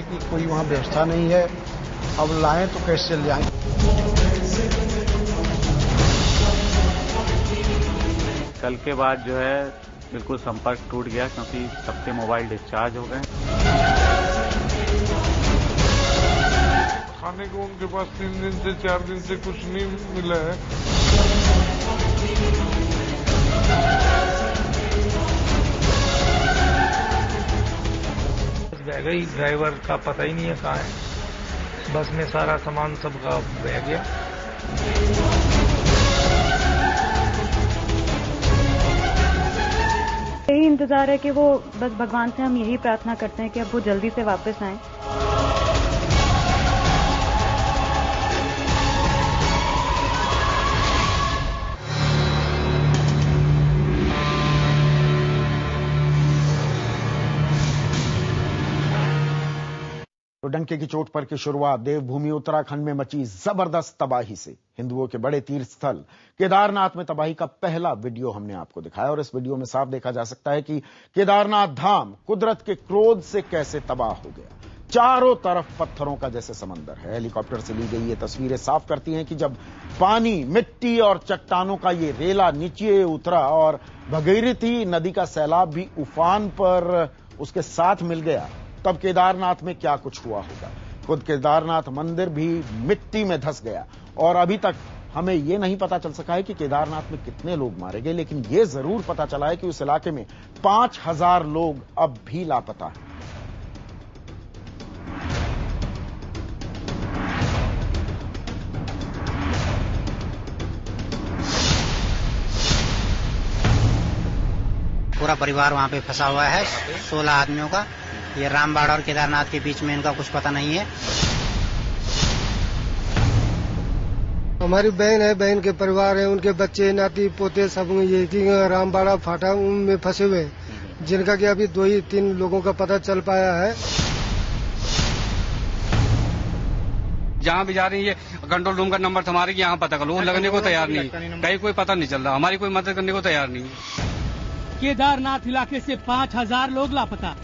की कोई वहां व्यवस्था नहीं है। अब लाएं तो कैसे ले आएं? कल के बाद जो है बिल्कुल संपर्क टूट गया, क्योंकि सबके मोबाइल डिस्चार्ज हो गए। खाने को उनके पास 3 दिन से 4 दिन से कुछ नहीं मिला है। बह गई, ड्राइवर का पता ही नहीं है कहाँ है। बस में सारा सामान सबका बह गया। यही इंतजार है कि वो, बस भगवान से हम यही प्रार्थना करते हैं कि अब वो जल्दी से वापस आएं। तो डंके की चोट पर की शुरुआत देवभूमि उत्तराखंड में मची जबरदस्त तबाही से। हिंदुओं के बड़े तीर्थ स्थल केदारनाथ में तबाही का पहला वीडियो हमने आपको दिखाया और इस वीडियो में साफ देखा जा सकता है कि केदारनाथ धाम कुदरत के क्रोध से कैसे तबाह हो गया। चारों तरफ पत्थरों का जैसे समंदर है। हेलीकॉप्टर से ली गई ये तस्वीरें साफ करती हैं कि जब पानी, मिट्टी और चट्टानों का ये रेला नीचे उतरा और भगीरथी नदी का सैलाब भी उफान पर उसके साथ मिल गया, तब केदारनाथ में क्या कुछ हुआ होगा। खुद केदारनाथ मंदिर भी मिट्टी में धंस गया और अभी तक हमें यह नहीं पता चल सका है कि केदारनाथ में कितने लोग मारे गए, लेकिन यह जरूर पता चला है कि उस इलाके में 5000 लोग अब भी लापता हैं। पूरा परिवार वहां पे फंसा हुआ है, 16 आदमियों का। ये रामबाड़ा और केदारनाथ के बीच में, इनका कुछ पता नहीं है। हमारी बहन है, बहन के परिवार है, उनके बच्चे, नाती पोते सब ये रामबाड़ा फाटा में फंसे हुए हैं, जिनका कि अभी 2-3 लोगों का पता चल पाया है। जहाँ भी जा रही है कंट्रोल रूम का नंबर हमारे यहाँ पता करो, वो लगने को तैयार नहीं, कहीं कोई पता नहीं चल रहा, हमारी कोई मदद करने को तैयार नहीं। केदारनाथ इलाके से 5000 लोग लापता,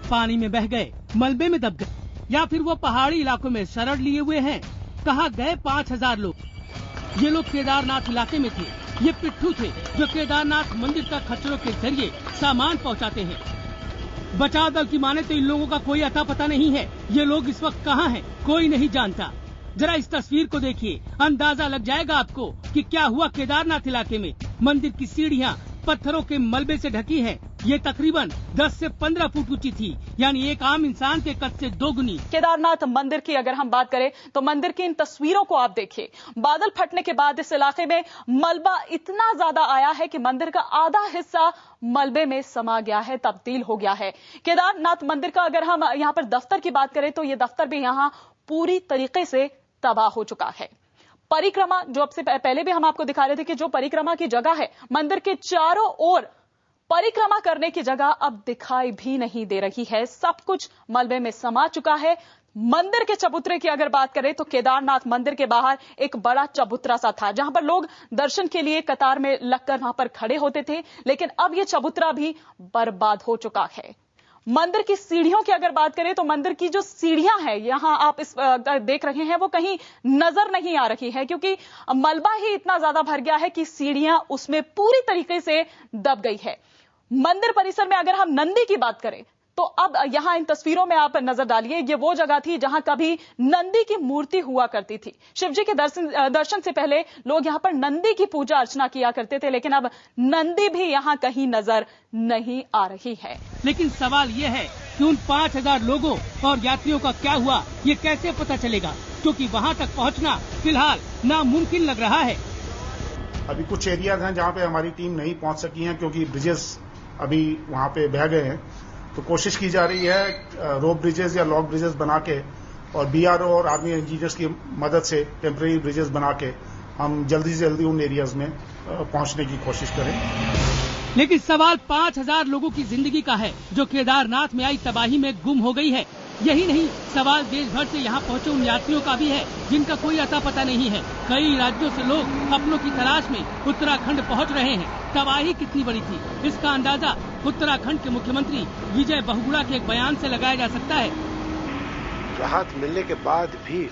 पानी में बह गए, मलबे में दब गए, या फिर वो पहाड़ी इलाकों में शरण लिए हुए हैं। कहाँ गए 5000 लोग? ये लोग केदारनाथ इलाके में थे। ये पिट्ठू थे जो केदारनाथ मंदिर तक खच्चरों के जरिए सामान पहुंचाते हैं। बचाव दल की माने तो इन लोगों का कोई अता पता नहीं है। ये लोग इस वक्त कहाँ हैं, कोई नहीं जानता। जरा इस तस्वीर को देखिए, अंदाजा लग जाएगा आपको कि क्या हुआ केदारनाथ इलाके में। मंदिर की सीढ़ियाँ पत्थरों के मलबे से ढकी है। ये तकरीबन 10 से 15 फुट ऊंची थी, यानी एक आम इंसान के कद से दोगुनी। केदारनाथ मंदिर की अगर हम बात करें तो मंदिर की इन तस्वीरों को आप देखिए। बादल फटने के बाद इस इलाके में मलबा इतना ज्यादा आया है कि मंदिर का आधा हिस्सा मलबे में समा गया है, तब्दील हो गया है। केदारनाथ मंदिर का अगर हम यहाँ पर दफ्तर की बात करें तो ये दफ्तर भी यहाँ पूरी तरीके से तबाह हो चुका है। परिक्रमा, जो अब से पहले भी हम आपको दिखा रहे थे कि जो परिक्रमा की जगह है, मंदिर के चारों ओर परिक्रमा करने की जगह अब दिखाई भी नहीं दे रही है। सब कुछ मलबे में समा चुका है। मंदिर के चबूतरे की अगर बात करें तो केदारनाथ मंदिर के बाहर एक बड़ा चबूतरा सा था, जहां पर लोग दर्शन के लिए कतार में लगकर वहां पर खड़े होते थे, लेकिन अब यह चबूतरा भी बर्बाद हो चुका है। मंदिर की सीढ़ियों की अगर बात करें तो मंदिर की जो सीढ़ियां हैं, यहां आप इस देख रहे हैं, वो कहीं नजर नहीं आ रही है, क्योंकि मलबा ही इतना ज्यादा भर गया है कि सीढ़ियां उसमें पूरी तरीके से दब गई है। मंदिर परिसर में अगर हम नंदी की बात करें तो अब यहां इन तस्वीरों में आप नजर डालिए, ये वो जगह थी जहां कभी नंदी की मूर्ति हुआ करती थी। शिव जी के दर्शन से पहले लोग यहां पर नंदी की पूजा अर्चना किया करते थे, लेकिन अब नंदी भी यहां कहीं नजर नहीं आ रही है। लेकिन सवाल ये है कि उन 5000 लोगों और यात्रियों का क्या हुआ, ये कैसे पता चलेगा, क्योंकि वहां तक पहुंचना फिलहाल नामुमकिन लग रहा है। अभी कुछ एरियाज हैं जहां पे हमारी टीम नहीं पहुंच सकी है, क्योंकि ब्रिजेस अभी वहां पे बह गए हैं। तो कोशिश की जा रही है रोप ब्रिजेस या लॉक ब्रिजेस बना के, और बीआरओ और आर्मी इंजीनियर्स की मदद से टेम्परेरी ब्रिजेस बना के हम जल्दी से जल्दी उन एरियाज में पहुंचने की कोशिश करें। लेकिन सवाल 5000 लोगों की जिंदगी का है जो केदारनाथ में आई तबाही में गुम हो गई है। यही नहीं, सवाल देश भर से यहाँ पहुँचे उन यात्रियों का भी है जिनका कोई अता पता नहीं है। कई राज्यों से लोग अपनों की तलाश में उत्तराखंड पहुँच रहे हैं। तबाही कितनी बड़ी थी, इसका अंदाजा उत्तराखंड के मुख्यमंत्री विजय बहुगुणा के एक बयान से लगाया जा सकता है। राहत मिलने के बाद भी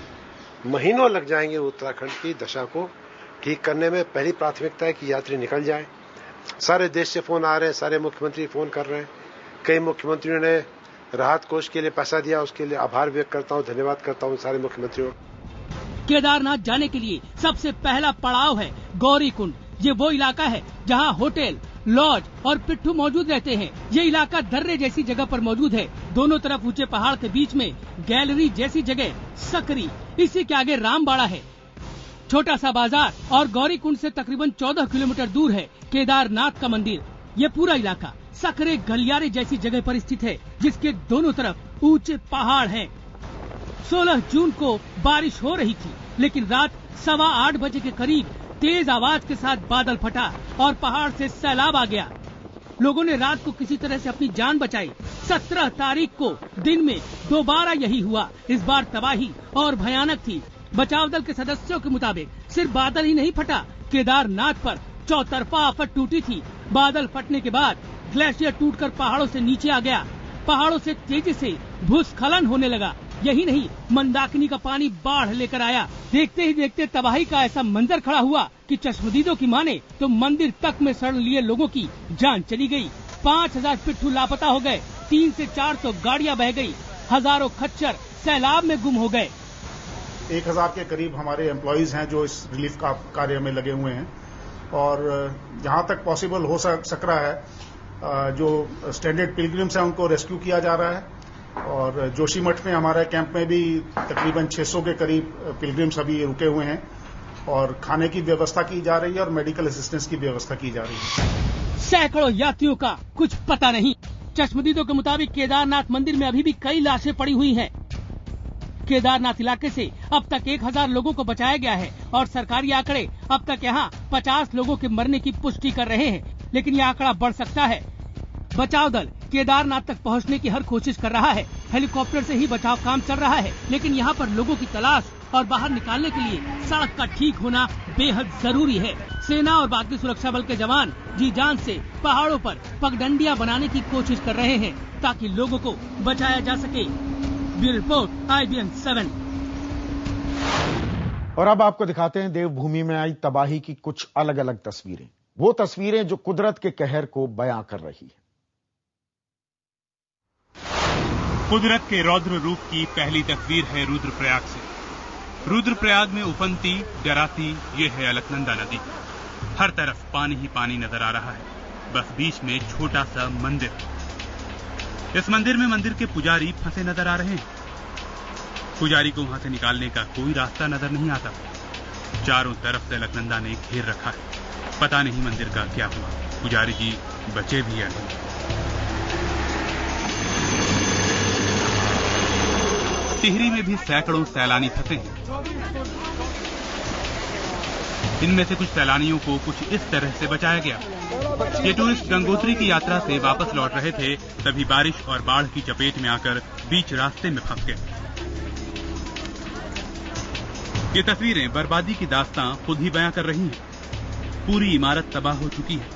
महीनों लग जाएंगे उत्तराखंड की दशा को ठीक करने में। पहली प्राथमिकता है कि यात्री निकल जाए। सारे देश से फोन आ रहे हैं, सारे मुख्यमंत्री फोन कर रहे हैं। कई मुख्यमंत्रियों ने राहत कोष के लिए पैसा दिया, उसके लिए आभार व्यक्त करता हूं, धन्यवाद करता हूं सारे मुख्यमंत्रियों। केदारनाथ जाने के लिए सबसे पहला पड़ाव है गौरीकुंड। ये वो इलाका है जहां होटल, लॉज और पिट्ठू मौजूद रहते हैं। ये इलाका दर्रे जैसी जगह पर मौजूद है। दोनों तरफ ऊंचे पहाड़ के बीच में गैलरी जैसी जगह सकरी, इसी के आगे रामबाड़ा है। छोटा सा बाजार और गौरीकुंड से तकरीबन 14 किलोमीटर दूर है केदारनाथ का मंदिर। ये पूरा इलाका सकरे गलियारे जैसी जगह पर स्थित है, जिसके दोनों तरफ ऊंचे पहाड़ हैं। 16 जून को बारिश हो रही थी, लेकिन रात 8:15 बजे के करीब तेज आवाज के साथ बादल फटा और पहाड़ से सैलाब आ गया। लोगों ने रात को किसी तरह से अपनी जान बचाई। 17 तारीख को दिन में दोबारा यही हुआ। इस बार तबाही और भयानक थी। बचाव दल के सदस्यों के मुताबिक सिर्फ बादल ही नहीं फटा, केदारनाथ पर चौतरफा आफत टूटी थी। बादल फटने के बाद ग्लेशियर टूटकर पहाड़ों से नीचे आ गया। पहाड़ों से तेजी से भूस्खलन होने लगा। यही नहीं, मंदाकिनी का पानी बाढ़ लेकर आया। देखते ही देखते तबाही का ऐसा मंजर खड़ा हुआ कि चश्मदीदों की माने तो मंदिर तक में शरण लिए लोगों की जान चली गई। 5000 पिट्ठू लापता हो गए। 300 से 400 गाड़ियां बह गई। हजारों खच्चर सैलाब में गुम हो गए। 1000 के करीब हमारे एम्प्लॉइज हैं जो इस रिलीफ का कार्य में लगे हुए हैं और जहां तक पॉसिबल हो सक रहा है जो स्टैंडर्ड पिलग्रिम्स हैं उनको रेस्क्यू किया जा रहा है। और जोशीमठ में हमारे कैंप में भी तकरीबन 600 के करीब पिलग्रिम्स अभी रुके हुए हैं और खाने की व्यवस्था की जा रही है और मेडिकल असिस्टेंस की व्यवस्था की जा रही है। सैकड़ों यात्रियों का कुछ पता नहीं। चश्मदीदों के मुताबिक केदारनाथ मंदिर में अभी भी कई लाशें पड़ी हुई हैं। केदारनाथ इलाके से अब तक 1000 लोगों को बचाया गया है और सरकारी आंकड़े अब तक यहाँ 50 लोगों के मरने की पुष्टि कर रहे हैं, लेकिन यह आंकड़ा बढ़ सकता है। बचाव दल केदारनाथ तक पहुँचने की हर कोशिश कर रहा है। हेलीकॉप्टर से ही बचाव काम चल रहा है, लेकिन यहाँ पर लोगों की तलाश और बाहर निकालने के लिए सड़क का ठीक होना बेहद जरूरी है। सेना और बाकी सुरक्षा बल के जवान जी जान से पहाड़ों पर पगडंडियां बनाने की कोशिश कर रहे हैं ताकि लोगों को बचाया जा सके। Bureau report, IBN 7। और अब आपको दिखाते हैं देवभूमि में आई तबाही की कुछ अलग अलग तस्वीरें। वो तस्वीरें जो कुदरत के कहर को बयां कर रही है। कुदरत के रौद्र रूप की पहली तस्वीर है रुद्रप्रयाग से। रुद्रप्रयाग में उफनती डराती ये है अलकनंदा नदी। हर तरफ पानी ही पानी नजर आ रहा है। बस बीच में छोटा सा मंदिर। इस मंदिर में मंदिर के पुजारी फंसे नजर आ रहे हैं। पुजारी को वहां से निकालने का कोई रास्ता नजर नहीं आता। चारों तरफ से अलकनंदा ने घेर रखा है। पता नहीं मंदिर का क्या हुआ, पुजारी जी बचे भी या नहीं। टिहरी में भी सैकड़ों सैलानी फंसे हैं। इनमें से कुछ सैलानियों को कुछ इस तरह से बचाया गया। ये टूरिस्ट गंगोत्री की यात्रा से वापस लौट रहे थे, तभी बारिश और बाढ़ की चपेट में आकर बीच रास्ते में फंस गए। ये तस्वीरें बर्बादी की दास्तां खुद ही बयां कर रही हैं। पूरी इमारत तबाह हो चुकी है।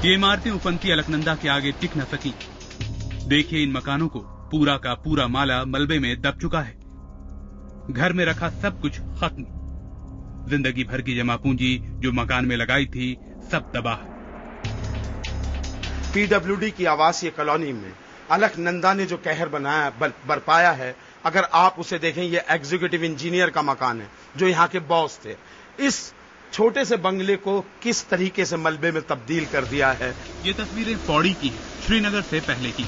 ये इमारतें उफनती अलकनंदा के आगे टिक न सकी। देखिए इन मकानों को, पूरा का पूरा माला मलबे में दब चुका है। घर में रखा सब कुछ खत्म। जिंदगी भर की जमा पूंजी जो मकान में लगाई थी, सब तबाह। PWD की आवासीय कॉलोनी में अलकनंदा ने जो कहर बरपाया है, अगर आप उसे देखें, ये एग्जीक्यूटिव इंजीनियर का मकान है जो यहाँ के बॉस थे। इस छोटे से बंगले को किस तरीके से मलबे में तब्दील कर दिया है। ये तस्वीरें पौड़ी की है, श्रीनगर से पहले की।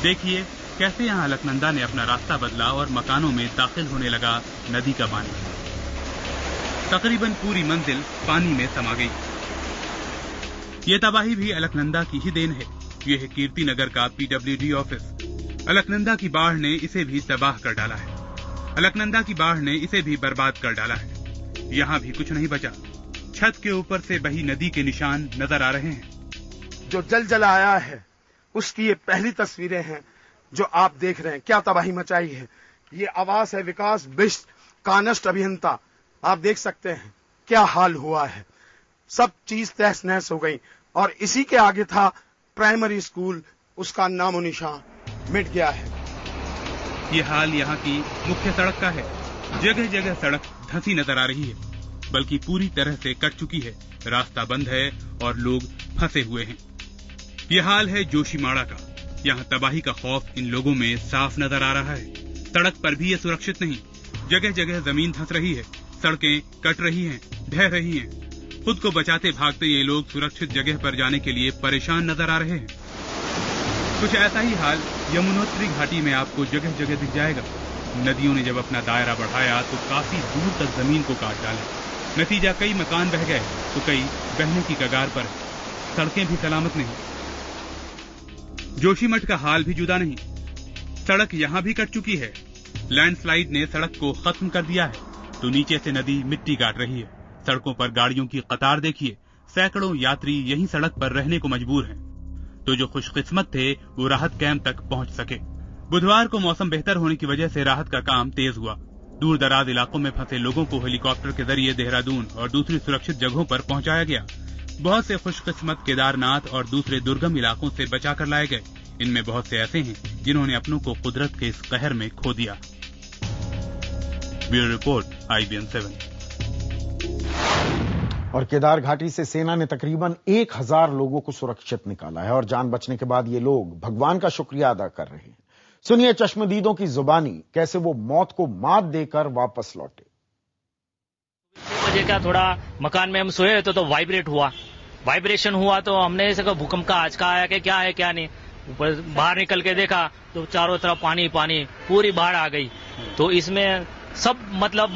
देखिए कैसे यहाँ अलकनंदा ने अपना रास्ता बदला और मकानों में दाखिल होने लगा नदी का पानी। तकरीबन पूरी मंजिल पानी में समा गई। ये तबाही भी अलकनंदा की ही देन है। यह है कीर्तिनगर का PWD ऑफिस। अलकनंदा की बाढ़ ने इसे भी तबाह कर डाला है। अलकनंदा की बाढ़ ने इसे भी बर्बाद कर डाला है। यहाँ भी कुछ नहीं बचा। छत के ऊपर से बही नदी के निशान नजर आ रहे हैं। जो जल आया है उसकी ये पहली तस्वीरें हैं जो आप देख रहे हैं। क्या तबाही मचाई है। ये आवास है विकास बिष्ट कानस्ट अभियंता। आप देख सकते हैं क्या हाल हुआ है। सब चीज तहस नहस हो गई और इसी के आगे था प्राइमरी स्कूल, उसका नामो निशान मिट गया है। ये हाल यहाँ की मुख्य सड़क का है। जगह जगह सड़क धंसी नजर आ रही है, बल्कि पूरी तरह से कट चुकी है। रास्ता बंद है और लोग फंसे हुए हैं। ये हाल है जोशीमाड़ा का। यहाँ तबाही का खौफ इन लोगों में साफ नजर आ रहा है। सड़क पर भी ये सुरक्षित नहीं। जगह जगह जमीन धंस रही है, सड़कें कट रही हैं, ढह रही हैं। खुद को बचाते भागते ये लोग सुरक्षित जगह पर जाने के लिए परेशान नजर आ रहे हैं। कुछ ऐसा ही हाल यमुनोत्री घाटी में आपको जगह जगह दिख जाएगा। नदियों ने जब अपना दायरा बढ़ाया तो काफी दूर तक जमीन को काट डाला। नतीजा कई मकान बह गए तो कई बहने की कगार पर। सड़कें भी सलामत नहीं। जोशीमठ का हाल भी जुदा नहीं। सड़क यहाँ भी कट चुकी है। लैंडस्लाइड ने सड़क को खत्म कर दिया है तो नीचे से नदी मिट्टी काट रही है। सड़कों पर गाड़ियों की कतार देखिए। सैकड़ों यात्री यहीं सड़क पर रहने को मजबूर हैं। तो जो खुशकिस्मत थे वो राहत कैंप तक पहुंच सके। बुधवार को मौसम बेहतर होने की वजह से राहत का काम तेज हुआ। दूर दराज इलाकों में फंसे लोगों को हेलीकॉप्टर के जरिए देहरादून और दूसरी सुरक्षित जगहों पर पहुंचाया गया। बहुत से खुशकिस्मत केदारनाथ और दूसरे दुर्गम इलाकों से बचाकर लाए गए। इनमें बहुत से ऐसे हैं जिन्होंने अपनों को कुदरत के इस कहर में खो दिया। Bureau report, IBN 7। और केदार घाटी से सेना ने तकरीबन 1000 लोगों को सुरक्षित निकाला है और जान बचने के बाद ये लोग भगवान का शुक्रिया अदा कर रहे हैं। सुनिए चश्मदीदों की जुबानी कैसे वो मौत को मात देकर वापस लौटे। 6 बजे का थोड़ा मकान में हम सोए तो वाइब्रेट हुआ। वाइब्रेशन हुआ तो हमने ऐसे भूकंप का आंचका आया कि क्या है क्या नहीं। ऊपर बाहर निकल के देखा तो चारों तरफ पानी पानी, पूरी बाढ़ आ गई। तो इसमें सब मतलब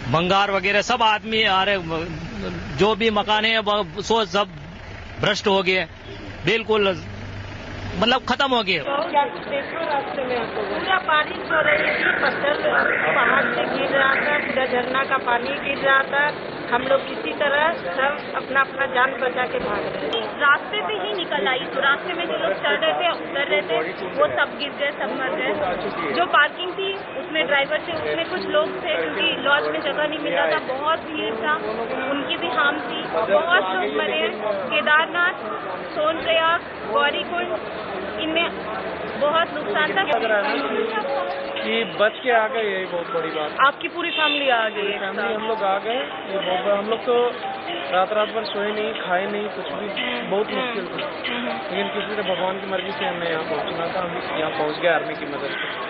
भंगार वगैरह सब आदमी आ रहे, जो भी मकान है सो सब भ्रष्ट हो गए, बिल्कुल मतलब खत्म हो गए। रास्ते में पूरा बारिश हो रही थी, पत्थर पहाड़ से गिर रहा था, पूरा झरना का पानी गिर रहा था। हम लोग किसी तरह सब अपना अपना जान बचा के भाग रहे थे। रास्ते पे ही निकल आई तो रास्ते में जो लोग चढ़ रहे थे उतर रहे थे वो सब गिर गए, सब मर गए। जो पार्किंग थी उसमें ड्राइवर थे, उसमें कुछ लोग थे क्योंकि लॉज में जगह नहीं मिल रहा था, बहुत भीड़ था, उनकी भी हार्म थी। बहुत लोग मरे। केदारनाथ, सोनप्रयाग, गौरीकुंड इनमें बहुत नुकसान था कि बच के आ गए। यही बहुत बड़ी बात। आपकी पूरी फैमिली आ गई? फैमिली हम लोग आ गए। ये बहुत बड़ा, हम लोग तो रात भर सोए नहीं, खाए नहीं, कुछ भी, बहुत मुश्किल था। लेकिन किसी तरह भगवान की मर्जी से हमने यहाँ पहुँचना था, हम यहाँ पहुँच गए आर्मी की मदद से।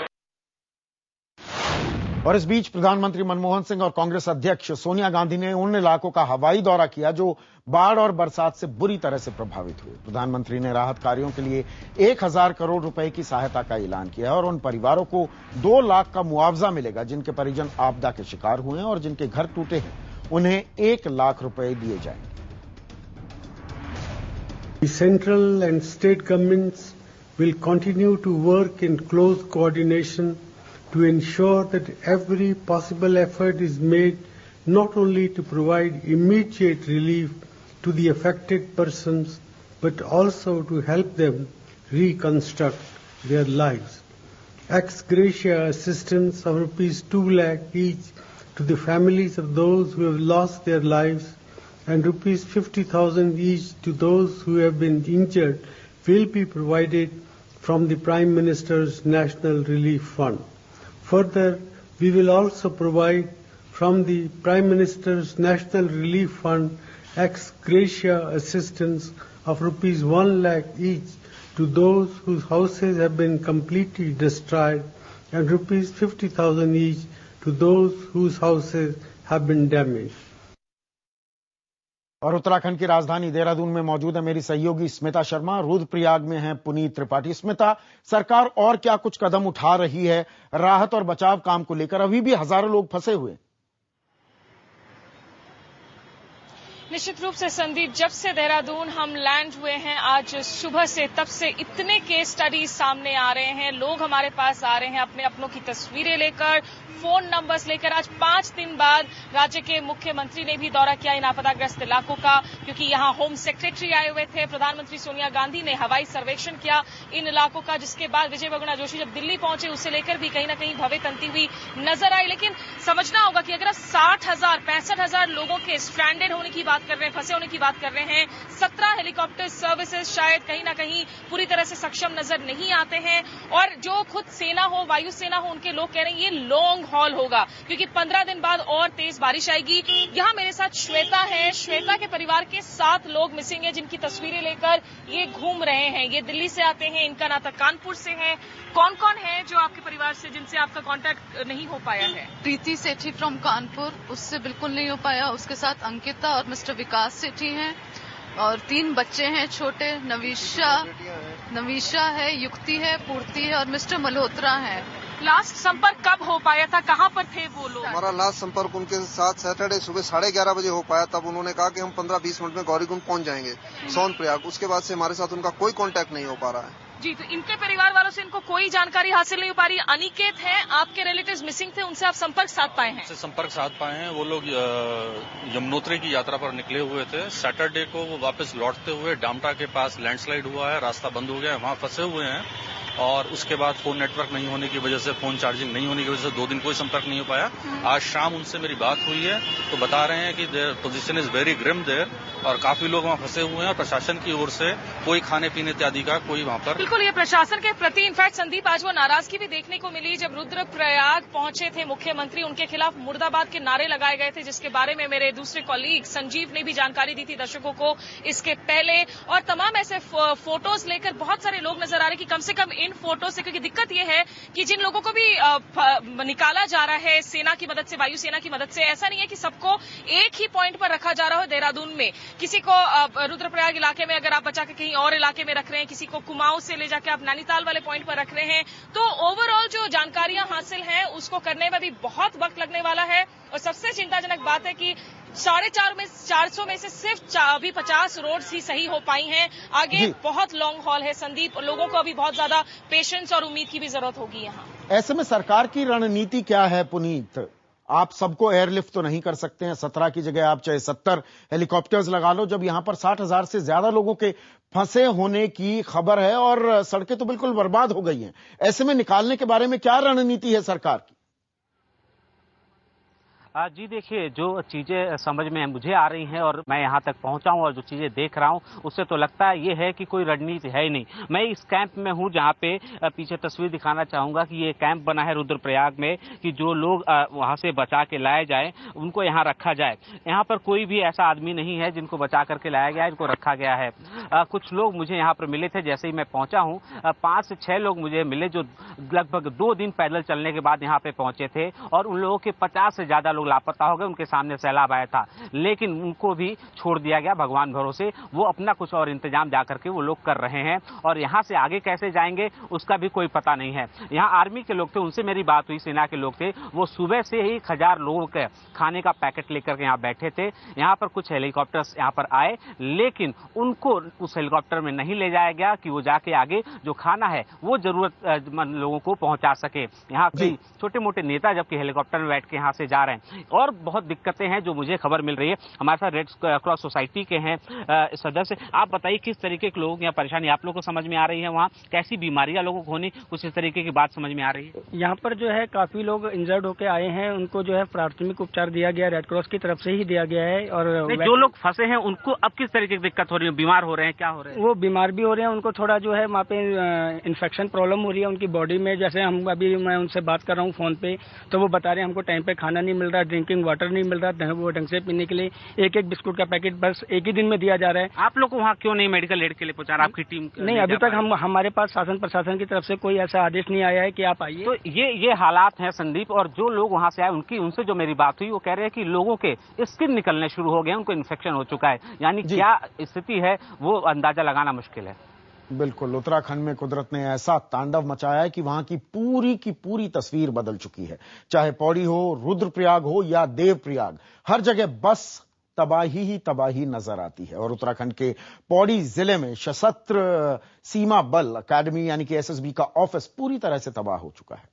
और इस बीच प्रधानमंत्री मनमोहन सिंह और कांग्रेस अध्यक्ष सोनिया गांधी ने उन इलाकों का हवाई दौरा किया जो बाढ़ और बरसात से बुरी तरह से प्रभावित हुए। प्रधानमंत्री ने राहत कार्यों के लिए 1000 करोड़ रुपए की सहायता का ऐलान किया और उन परिवारों को 2 लाख का मुआवजा मिलेगा जिनके परिजन आपदा के शिकार हुए हैं और जिनके घर टूटे हैं, उन्हें 1 लाख रुपए दिए जाएंगे। Central and state governments will continue to work in close coordination to ensure that every possible effort is made not only to provide immediate relief to the affected persons but also to help them reconstruct their lives. Ex gratia assistance of rupees 2 lakh each to the families of those who have lost their lives and rupees 50,000 each to those who have been injured will be provided from the Prime Minister's National Relief Fund. Further, we will also provide from the Prime Minister's National Relief Fund ex gratia assistance of rupees 1 lakh each to those whose houses have been completely destroyed and rupees 50,000 each to those whose houses have been damaged. और उत्तराखंड की राजधानी देहरादून में मौजूद है मेरी सहयोगी स्मिता शर्मा। रुद्रप्रयाग में है पुनीत त्रिपाठी। स्मिता, सरकार और क्या कुछ कदम उठा रही है राहत और बचाव काम को लेकर? अभी भी हजारों लोग फंसे हुए। निश्चित रूप से संदीप, जब से देहरादून हम लैंड हुए हैं आज सुबह से, तब से इतने केस स्टडीज सामने आ रहे हैं। लोग हमारे पास आ रहे हैं अपने अपनों की तस्वीरें लेकर, फोन नंबर्स लेकर। आज 5 दिन बाद राज्य के मुख्यमंत्री ने भी दौरा किया इन आपदाग्रस्त इलाकों का, क्योंकि यहाँ होम सेक्रेटरी आए हुए थे। प्रधानमंत्री सोनिया गांधी ने हवाई सर्वेक्षण किया इन इलाकों का, जिसके बाद विजय बहुगुणा जोशी जब दिल्ली पहुंचे उसे लेकर भी कहीं ना कहीं भवे तनती हुई नजर आई। लेकिन समझना होगा कि अगर 65,000 लोगों के स्ट्रैंडेड होने की बात कर रहे हैं, फंसे होने की बात कर रहे हैं, 17 हेलीकॉप्टर सर्विसेज शायद कहीं ना कहीं पूरी तरह से सक्षम नजर नहीं आते हैं। और जो खुद सेना हो, वायुसेना हो, उनके लोग कह रहे हैं ये लॉन्ग हॉल होगा, क्योंकि 15 दिन बाद और तेज बारिश आएगी। यहां मेरे साथ श्वेता है। श्वेता के परिवार के 7 लोग मिसिंग हैं, जिनकी तस्वीरें लेकर ये घूम रहे हैं। ये दिल्ली से आते हैं, इनका नाता कानपुर से है। कौन कौन है जो आपके परिवार से जिनसे आपका कांटेक्ट नहीं हो पाया है? प्रीति सेठी फ्रॉम कानपुर, उससे बिल्कुल नहीं हो पाया। उसके साथ अंकिता और मिस्टर विकास सेठी हैं और 3 बच्चे हैं छोटे, नवीशा है, युक्ति है, पूर्ति है और मिस्टर मल्होत्रा है। लास्ट संपर्क कब हो पाया था? कहाँ पर थे वो लोग? हमारा लास्ट संपर्क उनके साथ सैटरडे सुबह 11:30 बजे हो पाया। तब उन्होंने कहा कि हम 15-20 मिनट में गौरीकुंड पहुंच जाएंगे, सोनप्रयाग। उसके बाद से हमारे साथ उनका कोई कांटेक्ट नहीं हो पा रहा है। जी, तो इनके परिवार वालों से इनको कोई जानकारी हासिल नहीं हो पा रही। अनिकेत हैं, आपके रिलेटिव्स मिसिंग थे, उनसे आप संपर्क साध पाए हैं? संपर्क साध पाए हैं। वो लोग यमुनोत्री की यात्रा पर निकले हुए थे। सैटरडे को वो वापस लौटते हुए डामटा के पास लैंडस्लाइड हुआ है, रास्ता बंद हो गया है, वहां फंसे हुए हैं। और उसके बाद फोन नेटवर्क नहीं होने की वजह से, फोन चार्जिंग नहीं होने की वजह से 2 दिन कोई संपर्क नहीं हो पाया। आज शाम उनसे मेरी बात हुई है तो बता रहे हैं कि their position is very grim there और काफी लोग वहां फंसे हुए हैं और प्रशासन की ओर से कोई खाने पीने इत्यादि का कोई वहां पर। बिल्कुल, ये प्रशासन के प्रति इनफैक्ट संदीप आज वो नाराजगी भी देखने को मिली जब रुद्रप्रयाग पहुंचे थे मुख्यमंत्री। उनके खिलाफ मुर्दाबाद के नारे लगाए गए थे, जिसके बारे में मेरे दूसरे कॉलीग संजीव ने भी जानकारी दी थी दर्शकों को इसके पहले। और तमाम ऐसे फोटोज लेकर बहुत सारे लोग नजर आ रहे कि कम से कम इन फोटो से, क्योंकि दिक्कत यह है कि जिन लोगों को भी निकाला जा रहा है सेना की मदद से, वायुसेना की मदद से, ऐसा नहीं है कि सबको एक ही पॉइंट पर रखा जा रहा हो देहरादून में। किसी को रुद्रप्रयाग इलाके में अगर आप बचा के कहीं और इलाके में रख रहे हैं, किसी को कुमाऊं से ले जाके आप नैनीताल वाले पॉइंट पर रख रहे हैं। तो ओवरऑल जो जानकारियां हासिल हैं उसको करने में भी बहुत वक्त लगने वाला है। और सबसे चिंताजनक बात है कि 450 में से सिर्फ अभी 50 रोड्स ही सही हो पाई हैं। आगे बहुत लॉन्ग हॉल है संदीप, लोगों को अभी बहुत ज्यादा पेशेंस और उम्मीद की भी जरूरत होगी यहाँ। ऐसे में सरकार की रणनीति क्या है पुनीत? आप सबको एयरलिफ्ट तो नहीं कर सकते हैं, 17 की जगह आप चाहे 70 हेलीकॉप्टर्स लगा लो, जब यहां पर 60,000 से ज्यादा लोगों के फंसे होने की खबर है और सड़कें तो बिल्कुल बर्बाद हो गई हैं। ऐसे में निकालने के बारे में क्या रणनीति है सरकार की? जी देखिए, जो चीजें समझ में मुझे आ रही हैं और मैं यहाँ तक पहुँचा हूँ और जो चीजें देख रहा हूँ उससे तो लगता है ये है कि कोई रणनीति है ही नहीं। मैं इस कैंप में हूँ जहाँ पे पीछे तस्वीर दिखाना चाहूंगा कि ये कैंप बना है रुद्रप्रयाग में कि जो लोग वहाँ से बचा के लाए जाए उनको यहाँ रखा जाए। यहाँ पर कोई भी ऐसा आदमी नहीं है जिनको बचा करके लाया गया है, इनको रखा गया है। कुछ लोग मुझे यहाँ पर मिले थे, जैसे ही मैं पहुंचा हूँ 5 से 6 लोग मुझे मिले जो लगभग 2 दिन पैदल चलने के बाद यहाँ पे पहुंचे थे और उन लोगों के 50 से ज्यादा लोग लापता हो गए। उनके सामने सैलाब आया था, लेकिन उनको भी छोड़ दिया गया भगवान भरोसे। वो अपना कुछ और इंतजाम जाकर के वो लोग कर रहे हैं और यहाँ से आगे कैसे जाएंगे उसका भी कोई पता नहीं है। यहाँ आर्मी के लोग थे, उनसे मेरी बात हुई, सेना के लोग थे, वो सुबह से ही 1000 लोगों के खाने का पैकेट लेकर के यहाँ बैठे थे। यहाँ पर कुछ हेलीकॉप्टर्स यहाँ पर आए, लेकिन उनको उस हेलीकॉप्टर में नहीं ले जाया गया कि वो जाके आगे जो खाना है वो जरूरतमंद लोगों को पहुंचा सके। यहाँ कई छोटे मोटे नेता जबकि हेलीकॉप्टर में बैठ के यहाँ से जा रहे हैं और बहुत दिक्कतें हैं जो मुझे खबर मिल रही है। हमारे साथ रेड क्रॉस सोसाइटी के हैं सदस्य। आप बताइए किस तरीके के लोगों की परेशानी आप लोगों को समझ में आ रही है? वहाँ कैसी बीमारियां लोगों को होनी, कुछ इस तरीके की बात समझ में आ रही है? यहाँ पर जो है काफी लोग इंजर्ड होके आए हैं, उनको जो है प्राथमिक उपचार दिया गया, रेड क्रॉस की तरफ से ही दिया गया है। और जो लोग फंसे हैं उनको अब किस तरीके की दिक्कत हो रही है? बीमार हो रहे हैं, क्या हो रहे हैं? वो बीमार भी हो रहे हैं, उनको थोड़ा जो है वहाँ पे इन्फेक्शन प्रॉब्लम हो रही है उनकी बॉडी में। जैसे मैं उनसे बात कर रहा हूँ फोन पे, तो वो बता रहे हैं हमको टाइम पे खाना नहीं मिल रहा, ड्रिंकिंग वाटर नहीं मिल रहा, वो ढंग से पीने के लिए एक बिस्कुट का पैकेट बस एक ही दिन में दिया जा रहा है। आप लोग को वहाँ क्यों नहीं मेडिकल एड के लिए पहुंचा? आपकी टीम नहीं, अभी तक हमारे पास शासन प्रशासन की तरफ से कोई ऐसा आदेश नहीं आया है कि आप आइए। तो ये हालात हैं संदीप। और जो लोग वहाँ से आए उनसे जो मेरी बात हुई वो कह रहे हैं कि लोगों के स्किन निकलने शुरू हो गए, उनको इन्फेक्शन हो चुका है। यानी क्या स्थिति है वो अंदाजा लगाना मुश्किल है। बिल्कुल, उत्तराखंड में कुदरत ने ऐसा तांडव मचाया है कि वहां की पूरी तस्वीर बदल चुकी है। चाहे पौड़ी हो, रुद्रप्रयाग हो या देवप्रयाग, हर जगह बस तबाही ही तबाही नजर आती है। और उत्तराखंड के पौड़ी जिले में सशस्त्र सीमा बल अकादमी यानी कि एसएसबी का ऑफिस पूरी तरह से तबाह हो चुका है।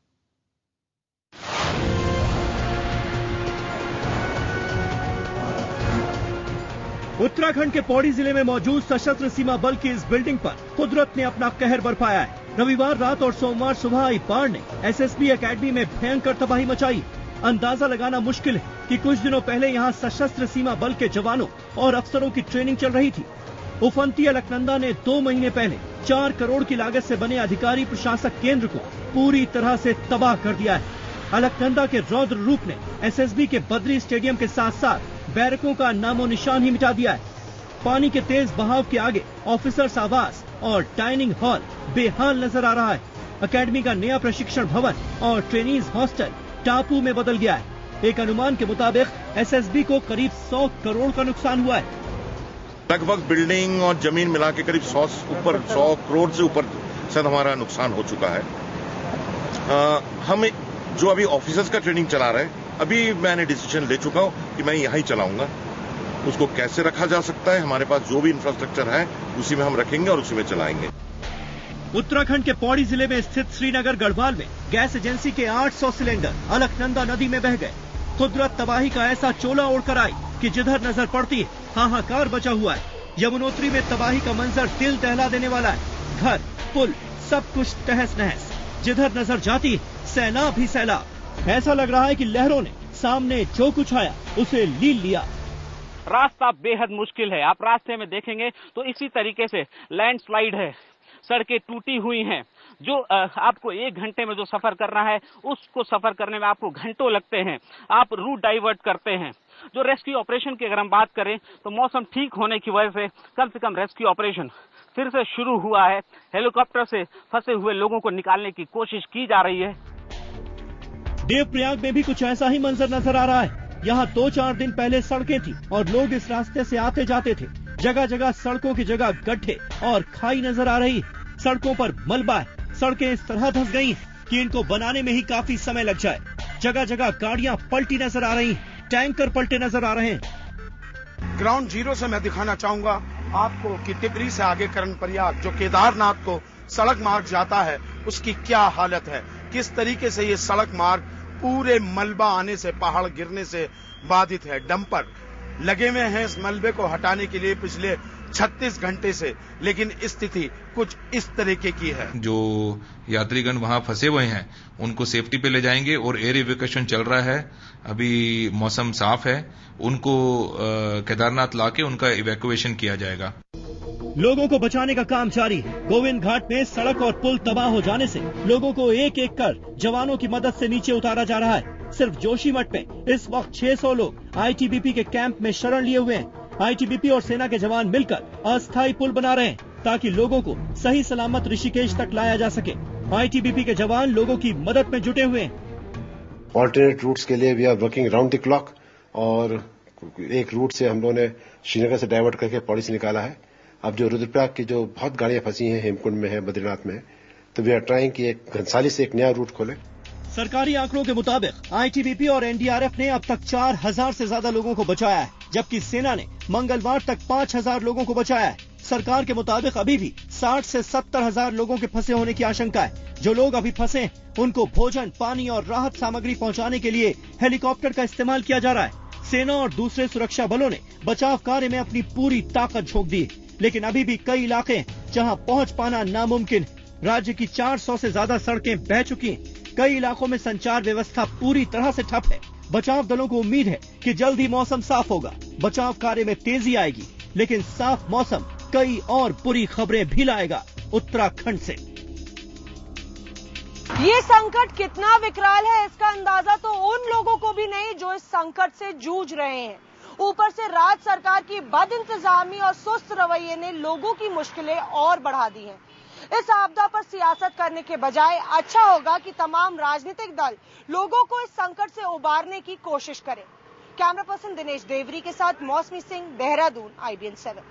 उत्तराखंड के पौड़ी जिले में मौजूद सशस्त्र सीमा बल की इस बिल्डिंग पर कुदरत ने अपना कहर बरपाया है। रविवार रात और सोमवार सुबह आई बाढ़ ने एसएसबी एकेडमी में भयंकर तबाही मचाई। अंदाजा लगाना मुश्किल है कि कुछ दिनों पहले यहाँ सशस्त्र सीमा बल के जवानों और अफसरों की ट्रेनिंग चल रही थी। उफंती अलकनंदा ने 2 महीने पहले 4 करोड़ की लागत से बने अधिकारी प्रशासक केंद्र को पूरी तरह से तबाह कर दिया है। अलकनंदा के रौद्र रूप ने एसएसबी के बद्री स्टेडियम के साथ साथ बैरकों का नामो निशान ही मिटा दिया है। पानी के तेज बहाव के आगे ऑफिसर्स आवास और डाइनिंग हॉल बेहाल नजर आ रहा है। एकेडमी का नया प्रशिक्षण भवन और ट्रेनीज हॉस्टल टापू में बदल गया है। एक अनुमान के मुताबिक एसएसबी को करीब 100 करोड़ का नुकसान हुआ है। लगभग बिल्डिंग और जमीन मिला के करीब 100 करोड़ से ऊपर शायद हमारा नुकसान हो चुका है। हम जो अभी ऑफिसर्स का ट्रेनिंग चला रहे हैं, अभी मैंने डिसीजन ले चुका हूं कि मैं यहां ही चलाऊंगा। उसको कैसे रखा जा सकता है, हमारे पास जो भी इंफ्रास्ट्रक्चर है उसी में हम रखेंगे और उसी में चलाएंगे। उत्तराखंड के पौड़ी जिले में स्थित श्रीनगर गढ़वाल में गैस एजेंसी के 800 सिलेंडर अलकनंदा नदी में बह गए। कुदरत तबाही का ऐसा चोला ओढ़कर आई कि जिधर नजर पड़ती है हाहाकार बचा हुआ है। यमुनोत्री में तबाही का मंजर दिल दहला देने वाला है। घर, पुल, सब कुछ तहस नहस। जिधर नजर जाती सैलाब ही सैलाब। ऐसा लग रहा है कि लहरों ने सामने जो कुछ आया उसे लील लिया। रास्ता बेहद मुश्किल है। आप रास्ते में देखेंगे तो इसी तरीके से लैंडस्लाइड है, सड़कें टूटी हुई हैं। जो आपको 1 घंटे में जो सफर करना है उसको सफर करने में आपको घंटों लगते हैं। आप रूट डाइवर्ट करते हैं। जो रेस्क्यू ऑपरेशन की अगर हम बात करें तो मौसम ठीक होने की वजह से कम रेस्क्यू ऑपरेशन फिर से शुरू हुआ है। हेलीकॉप्टर से फंसे हुए लोगों को निकालने की कोशिश की जा रही है। देवप्रयाग में भी कुछ ऐसा ही मंजर नजर आ रहा है। यहाँ 2-4 दिन पहले सड़कें थी और लोग इस रास्ते से आते जाते थे। जगह जगह सड़कों की जगह गड्ढे और खाई नजर आ रही। सड़कों पर मलबा है। सड़कें इस तरह धंस गई कि इनको बनाने में ही काफी समय लग जाए। जगह जगह गाड़ियां पलटी नजर आ रही, टैंकर पलटे नजर आ रहे हैं। ग्राउंड जीरो से मैं दिखाना चाहूंगा आपको कि टिपरी से आगे कर्णप्रयाग जो केदारनाथ को सड़क मार्ग जाता है उसकी क्या हालत है। किस तरीके से ये सड़क मार्ग पूरे मलबा आने से, पहाड़ गिरने से बाधित है। डंपर लगे हुए हैं इस मलबे को हटाने के लिए पिछले 36 घंटे से, लेकिन स्थिति कुछ इस तरीके की है। जो यात्रीगण वहां फंसे हुए हैं उनको सेफ्टी पे ले जाएंगे और एयर इवैक्यूएशन चल रहा है। अभी मौसम साफ है, उनको केदारनाथ लाके उनका इवैक्यूएशन किया जाएगा। लोगों को बचाने का काम जारी है। गोविंद घाट में सड़क और पुल तबाह हो जाने से लोगों को एक एक कर जवानों की मदद से नीचे उतारा जा रहा है। सिर्फ जोशीमठ में इस वक्त 600 लोग आईटीबीपी के कैंप में शरण लिए हुए हैं। आईटीबीपी और सेना के जवान मिलकर अस्थायी पुल बना रहे हैं ताकि लोगों को सही सलामत ऋषिकेश तक लाया जा सके। आईटीबीपी के जवान लोगों की मदद में जुटे हुए हैं। ऑल्टरनेट रूट्स के लिए we are working round the clock और एक रूट से हम लोगों ने श्रीनगर से डाइवर्ट करके पौड़ी से निकाला है। अब जो रुद्रप्रयाग की जो बहुत गाड़ियां फंसी हैं, हेमकुंड में है, बद्रीनाथ में है, तो वी आर ट्राइंग कि एक घनसाली से एक नया रूट खोले। सरकारी आंकड़ों के मुताबिक आईटीबीपी और एनडीआरएफ ने अब तक 4000 से ज्यादा लोगों को बचाया है, जबकि सेना ने मंगलवार तक 5000 लोगों को बचाया है। सरकार के मुताबिक अभी भी 60 से 70 हजार लोगों के फंसे होने की आशंका है। जो लोग अभी फंसे हैं उनको भोजन, पानी और राहत सामग्री पहुंचाने के लिए हेलीकॉप्टर का इस्तेमाल किया जा रहा है। सेना और दूसरे सुरक्षा बलों ने बचाव कार्य में अपनी पूरी ताकत झोंक दी, लेकिन अभी भी कई इलाके हैं जहां पहुंच पाना नामुमकिन। राज्य की 400 से ज्यादा सड़कें बह चुकी हैं। कई इलाकों में संचार व्यवस्था पूरी तरह से ठप है। बचाव दलों को उम्मीद है कि जल्द ही मौसम साफ होगा, बचाव कार्य में तेजी आएगी, लेकिन साफ मौसम कई और बुरी खबरें भी लाएगा। उत्तराखंड से ये संकट कितना विकराल है इसका अंदाजा तो उन लोगों को भी नहीं जो इस संकट से जूझ रहे हैं। ऊपर से राज्य सरकार की बदइंतजामी और सुस्त रवैये ने लोगों की मुश्किलें और बढ़ा दी हैं। इस आपदा पर सियासत करने के बजाय अच्छा होगा कि तमाम राजनीतिक दल लोगों को इस संकट से उबारने की कोशिश करें। कैमरा पर्सन दिनेश देवरी के साथ मौसमी सिंह, देहरादून, IBN 7।